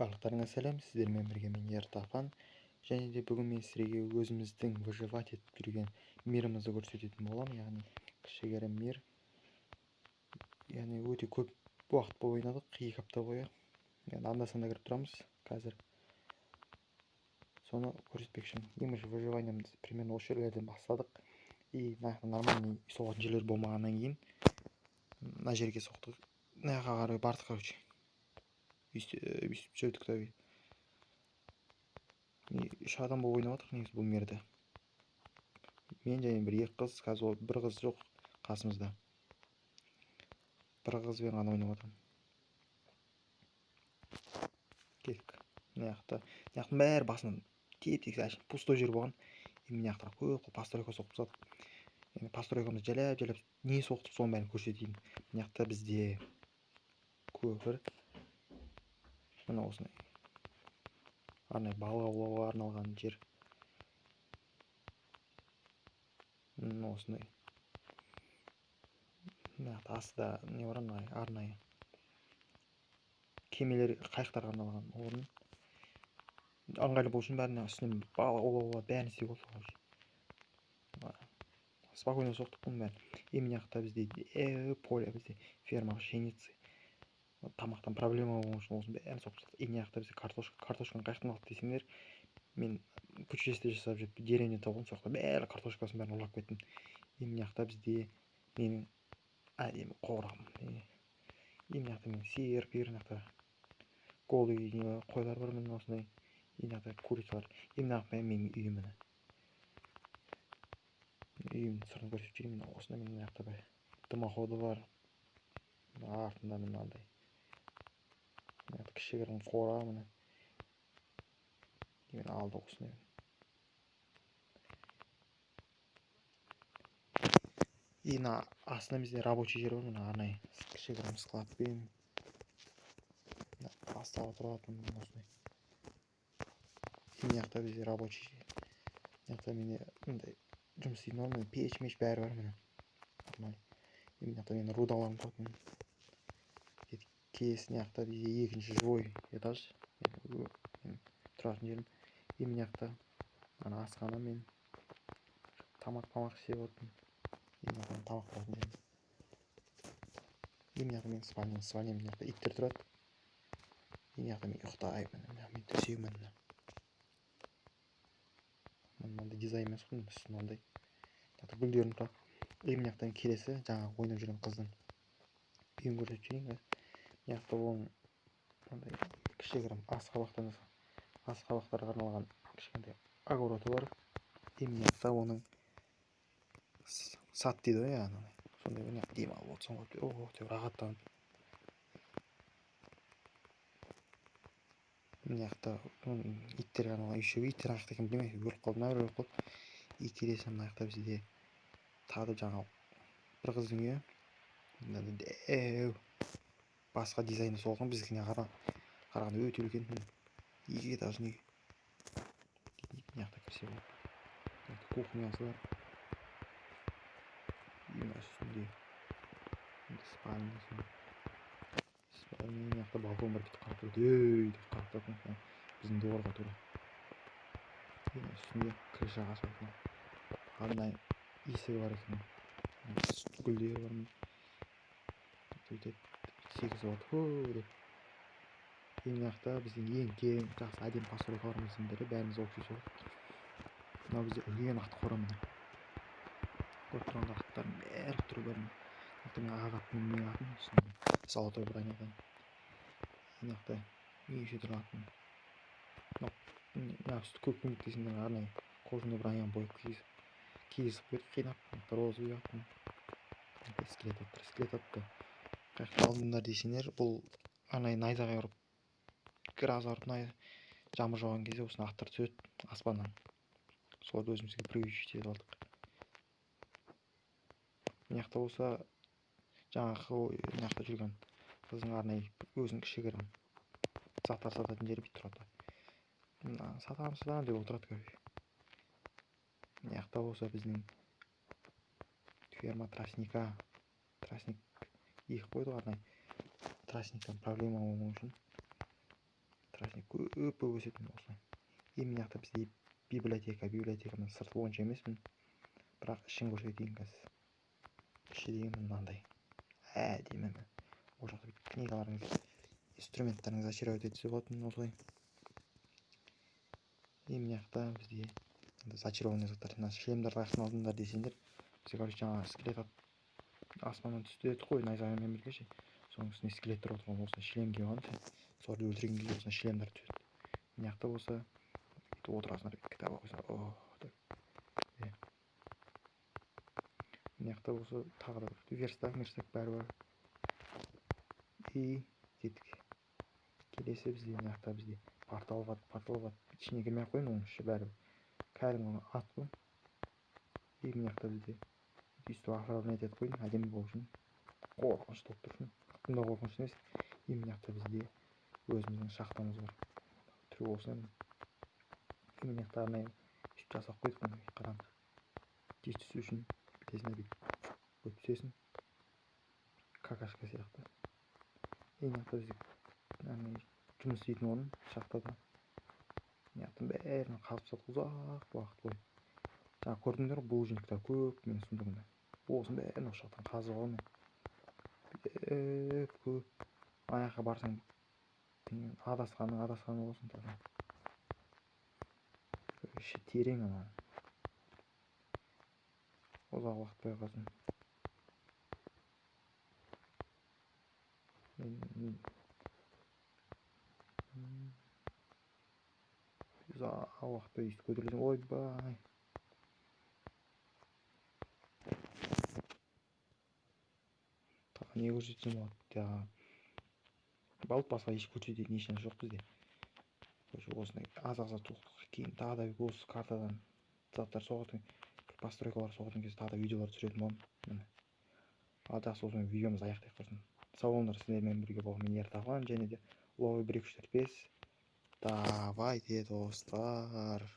Барлықтарыңа сәлем, сіздермен бірге мен Ертафан. Және де бүгін мен сіздерге өзіміздің выживать етіп жүрген мирімізді көрсететін боламын. Яғни кішігірім мир. Яғни өте көп уақыт бойы ойнадық, 2 апта бойы. Енді анда-санда кіріп тұрамыз қазір. Соны көрсетпекшімін. Имидж выживаниямызды примерно осы жерлерден бастадық. И нормальный соғатын жерлер болмағаннан кейін мына жерге соқтық. Мына жаққа қарай бардық, короче. Өйстіп жүрдік та. Үш адам болып ойнап жатырмық негізі бұл мерді. Мен және бір екі қыз, қазір бір қыз жоқ қасымызда. Бір қызбен ғана ойнап жатырмын. Кеттік. Мына жақтың бәрі басынан теп-тегіс әшейін пустой жер болған. Мына жақтан көп постройка соғып тастадық. Енді постройкамызды жайлап не соқтық соның бәрін көрсетейін. Мына жақта бізде көпір. Мына осындай. Арнайы балық аулауға арналған жер. Мына осындай. Мына жақта астыда не бар, арнайы кемелер, қайықтарға арналған орын. Ыңғайлы болу үшін бәріне үстінен балық аулауға бәрін істеуге болады. Спокойно соқтық бұның бәрін. Мына жақта бізде поле, бізде ферма пшеницы. Тамақтан проблема болған үшін осының бәрін соғып тастадық. Мына жақта бізде картошканы қайықтан алды десеңдер, мен путешествие жасап жүріп деревня тауған, сол жақта бәрі картошкасын бәрін ұрлап кеттім. Мына жақта бізде менің әдемі қорам. Мына жақта менің сиыр, мына жақта голый қойлар бар, міне осындай. Мына жақта курицалар. Мына жақта менің үйім. Үйімнің сыртын көрсетіп жіберейін. Осындай мына жақта дымоходы бар. Артында мынандай. Мына жақта кішігірім қора міне. Мен алды осындай. Мына астында бізде рабочий жер бар, мына арнайы кішігірім складпен. Бастап тұратын осындай. Мына жақта бізде рабочий жер. Мына жақта менде мындай жұмыс істейтін орын, пеш бәрі бар міне. Нормально. Мына жақта менің рудаларым тұратын. Кес, мына жақта бізде екінші живой этаж. Тұратын жерім. Мына жақта ана асхана мен тамақ істеп отырмын. Мына жақта тамақ тұратын жерім. Мына жақта менің спальням, мына жақта иттер тұрады. Мына жақта мен ұйықтаймын, мен төсегімін. Мынандай дизайн емес қой, мынандай. Мына жақта гүлдерім тұрады. Мына жақтан келесі жаңа ойнап жүрген қыздың үйін көрсетіп жіберейін. Мына жақта оның кішігірім асқабақтарға арналған кішкентай огороды бар. Мына жақта оның сад дейді ғой, яғни сондай мына демалып отырсың ғой деп рахаттанып. Мына жақта иттерге арналған үй. Иттер қаяқта екенін білмеймін, өліп қалды ма, өліп қалды. И келесі мына жақта бізде тағы жаңа бір қыздың үйі. Басқа дизайны соғылған, біздікіне қарағанда өте үлкен. 2 этажный үй. Мына жақта кірсе болады. Кухнясы бар. Мына үстінде спальнясы. Мына жақта балкон бар, кетіп қарап тұрады. Деп қарап тұрады. Біздің дворға тура. Мына үстінде крышаға шығатын. Арнайы есігі бар екен. Гүлдері бар. Сөйтіп 8 болады. Деп. Мына жақта біздің ең кең жақсы әдемі постройкаларымыздың бірі, бәріміз оқи соғып. Мынау бізде үлкен ат қора міне. Көріп тұрған аттардың бәрі түрі бар. Мына жақта мен ағаттың менің атым, золотой бронялардан. Мына жақта неше түрлі атын. Мына үсті көп көмек десеңдер, арнайы кожаный броням бойып киісіп қойдық, қинап. Розовый атын. Скелет атты. Қаяқты алдыңдар десеңдер, бұл арнайы найзағай ұрып, гроза ұрып, жаңбыр жауған кезде осыны аттар түседі аспаннан. Соларды өзімізге приучить етіп алдық. Мына жақта болса, жаңағы мына жақта жүрген қыздың арнайы өзінің кішігірім заттар сататын жері бүйтіп тұрады. Сатамын деп отырады, короче. Мына жақта болса біздің ферма тростника. Тростник егіп қойдық арнайы. Тростниктан проблема болмау үшін. көп өсетін осылай. Мына жақта бізде библиотеканың сырты онша емеспін, бірақ ішін көрсетейін қазір. Іші деген мынандай әдемі. Ол жақта книгаларыңыз, инструменттарыңыз очаровать етсе болатын осылай. Мына жақта бізде зачарованный заттар, шлемдарды қаяқтан алдыңдар десеңдер, бізде короче жаңағы скелет аспаннан түсті дедік қой, найзағаймен бірге ше. Соның үстіне скелеттер отырған болса, шлем киіп алған ше. Соларды өлтірген кезде осындай шлемдар түседі. Мына жақта болса, отырасыңдар, кітап оқисыңдар. Мына жақта болса, тағы да верстак бәрі бар. И кеттік. Келесі бізде мына жақта бізде портал бар. Ішіне кірмей ақ қояйын, оның іші бәрі кәдімгі ат қой. И мына жақта бізде өйстіп оформлять етіп қойдым, әдемі болу үшін. Қорқынышты болып тұр үшін. Бұнда қорқынышты емес. И мына жақта бізде өзіміздің шахтамыз бар. Түрі болсын. Мына жақта арнайы үйтіп жасап қойдық, мынандай қараңғы. Жер түсу үшін бітесіне бүйтіп өтсесін. Какашка сияқты. Мына жақта бізде жұмыс істейтін орын шахтада. Мына жақтың бәрін қазып жатыр ұзақ уақыт бойы. Жаңа көрдіңдер ғой, булыжниктер көп, мен сұмдығында. Осының бәрін осы жақтан қазып алған. Көп. Ана жаққа барсаң, адасқаны болсын тағы. Іші терең ана. Ұзақ уақыт бойы қаздым. Ұзақ уақыт бойы өйстіп көтерілдім. Ойбай. Не көрсетсем болады. Балық басқа еш көрсететін еш нәрсе жоқ бізде. Осындай аз зат оқыдық. Кейін тағы да осы картадан заттар соғатын, постройкалар соғатын кезде тағы да видеолар түсіретін боламын. Ал жақсы, осымен видеомызды аяқтайық құрсын. Сау болыңдар, сіздермен бірге болған мен Ертақан, және де Ловый 1 2 3 4 5. Давайте, достар.